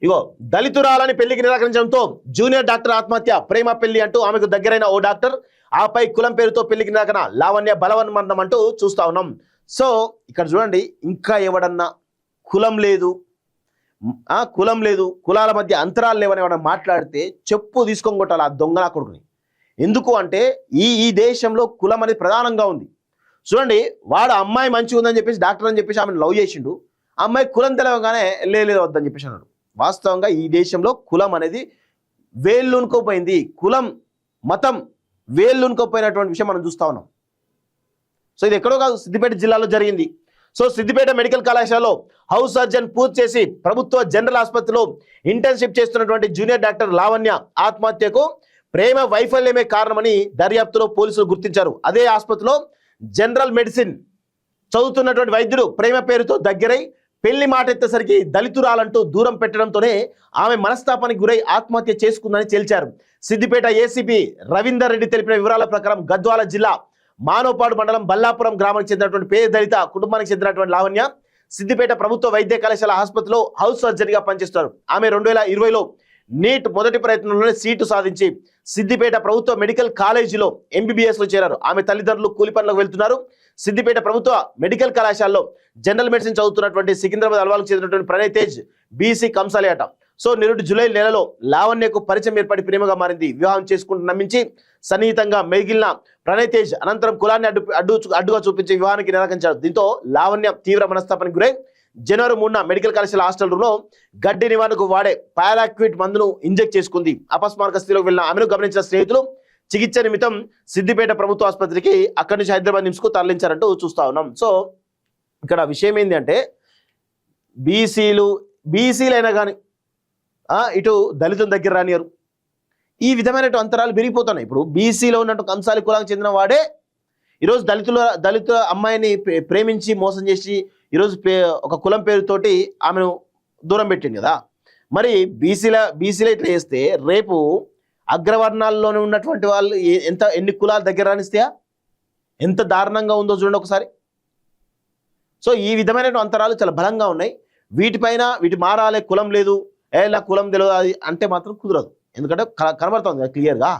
ఇగో దళితురాలని పెళ్లికి నిరాకరించడంతో junior doctor ఆత్మహత్య, ప్రేమ పెళ్లి అంటూ ఆమెకు దగ్గరైన ఓ డాక్టర్, ఆపై కులం పేరుతో పెళ్లికి నిరాకరణ, లావణ్య బలవన్మరణం అంటూ చూస్తా ఉన్నాం. సో ఇక్కడ చూడండి, ఇంకా ఎవడన్నా కులం లేదు కులాల మధ్య అంతరాలు లేవని ఎవడన్నా మాట్లాడితే చెప్పు తీసుకొని కొట్టాలి ఆ దొంగ నా కొడుకుని. ఎందుకు అంటే ఈ దేశంలో కులం అనేది ప్రధానంగా ఉంది. చూడండి, వాడు అమ్మాయి మంచిగా ఉందని చెప్పేసి డాక్టర్ అని చెప్పేసి ఆమెను లవ్ చేసిండు, అమ్మాయి కులం తెలవగానే లేదు వద్దని చెప్పేసి అన్నాడు. వాస్తవంగా ఈ దేశంలో కులం అనేది వేళ్ళునుకోపోయింది, కులం మతం వేళ్ళునుకోపోయినటువంటి విషయం మనం చూస్తా ఉన్నాం. సో ఇది ఎక్కడో కాదు, సిద్దిపేట జిల్లాలో జరిగింది. సో సిద్దిపేట మెడికల్ కళాశాలలో హౌస్ సర్జన్ పూర్తి చేసి ప్రభుత్వ జనరల్ ఆసుపత్రిలో ఇంటర్న్షిప్ చేస్తున్నటువంటి జూనియర్ డాక్టర్ లావణ్య ఆత్మహత్యకు ప్రేమ వైఫల్యమే కారణమని దర్యాప్తులో పోలీసులు గుర్తించారు. అదే ఆసుపత్రిలో జనరల్ మెడిసిన్ చదువుతున్నటువంటి వైద్యుడు ప్రేమ పేరుతో దగ్గరై పెళ్లి మాట ఎత్తేసరికి దళితురాలంటూ దూరం పెట్టడంతోనే ఆమె మనస్తాపానికి గురై ఆత్మహత్య చేసుకుందని తేల్చారు. సిద్దిపేట ఏసీపీ రవీందర్ రెడ్డి తెలిపిన వివరాల ప్రకారం గద్వాల జిల్లా మానోపాడు మండలం బల్లాపురం గ్రామానికి చెందినటువంటి పేద దళిత కుటుంబానికి చెందినటువంటి లావణ్య సిద్దిపేట ప్రభుత్వ వైద్య కళాశాల ఆసుపత్రిలో హౌస్ సర్జరీగా పనిచేస్తారు. ఆమె 2020లో నీట్ మొదటి ప్రయత్నంలోనే సీటు సాధించి సిద్దిపేట ప్రభుత్వ మెడికల్ కాలేజీలో ఎంబీబీఎస్ లో చేరారు. ఆమె తల్లిదండ్రులు కూలి పనులకు వెళ్తున్నారు. సిద్దిపేట ప్రభుత్వ మెడికల్ కళాశాలలో జనరల్ మెడిసిన్ చదువుతున్నటువంటి సికింద్రాబాద్ అల్వాలకు చెందినటువంటి ప్రణయ్ తేజ్ బీసీ కంసాలి అట. సో నిరుడు జూలై నెలలో లావణ్యకు పరిచయం ఏర్పడి ప్రేమగా మారింది. వివాహం చేసుకుంటూ నమ్మించి సన్నిహితంగా మెగిలిన ప్రణయ్ తేజ్ అనంతరం కులాన్ని అడ్డుగా చూపించి వివాహానికి నిరాకరించారు. దీంతో లావణ్య తీవ్ర మనస్తాపానికి గురై జనవరి 3న మెడికల్ కళాశాల హాస్టల్ రూమ్ లో గడ్డి నివారణకు వాడే పారాక్విట్ మందును ఇంజెక్ట్ చేసుకుంది. అపస్మారక స్థితిలోకి వెళ్ళిన ఆమెను గమనించిన స్నేహితులు చికిత్స నిమిత్తం సిద్దిపేట ప్రభుత్వ ఆసుపత్రికి అక్కడి నుంచి హైదరాబాద్ నిమ్స్ కు తరలించారంటూ చూస్తా ఉన్నాం. సో ఇక్కడ విషయం ఏంటి అంటే బీసీలైనా కానీ ఇటు దళితుల దగ్గర రానియరు. ఈ విధమైన అంతరాలు పెరిగిపోతున్నాయి. ఇప్పుడు బీసీలో ఉన్నట్టు కంసాలి కులానికి చెందిన వాడే ఈరోజు దళిత అమ్మాయిని ప్రేమించి మోసం చేసి ఈరోజు ఒక కులం పేరుతోటి ఆమెను దూరం పెట్టింది కదా. మరి బీసీలో ఇట్లా చేస్తే రేపు అగ్రవర్ణాల్లోనే ఉన్నటువంటి వాళ్ళు ఎన్ని కులాల దగ్గర రానిస్తాయా? ఎంత దారుణంగా ఉందో చూడండి ఒకసారి. సో ఈ విధమైన అంతరాలు చాలా బలంగా ఉన్నాయి. వీటి మారాలే, కులం లేదు, నా కులం తెలియదు అది అంటే మాత్రం కుదరదు. ఎందుకంటే కనబడుతుంది క్లియర్గా.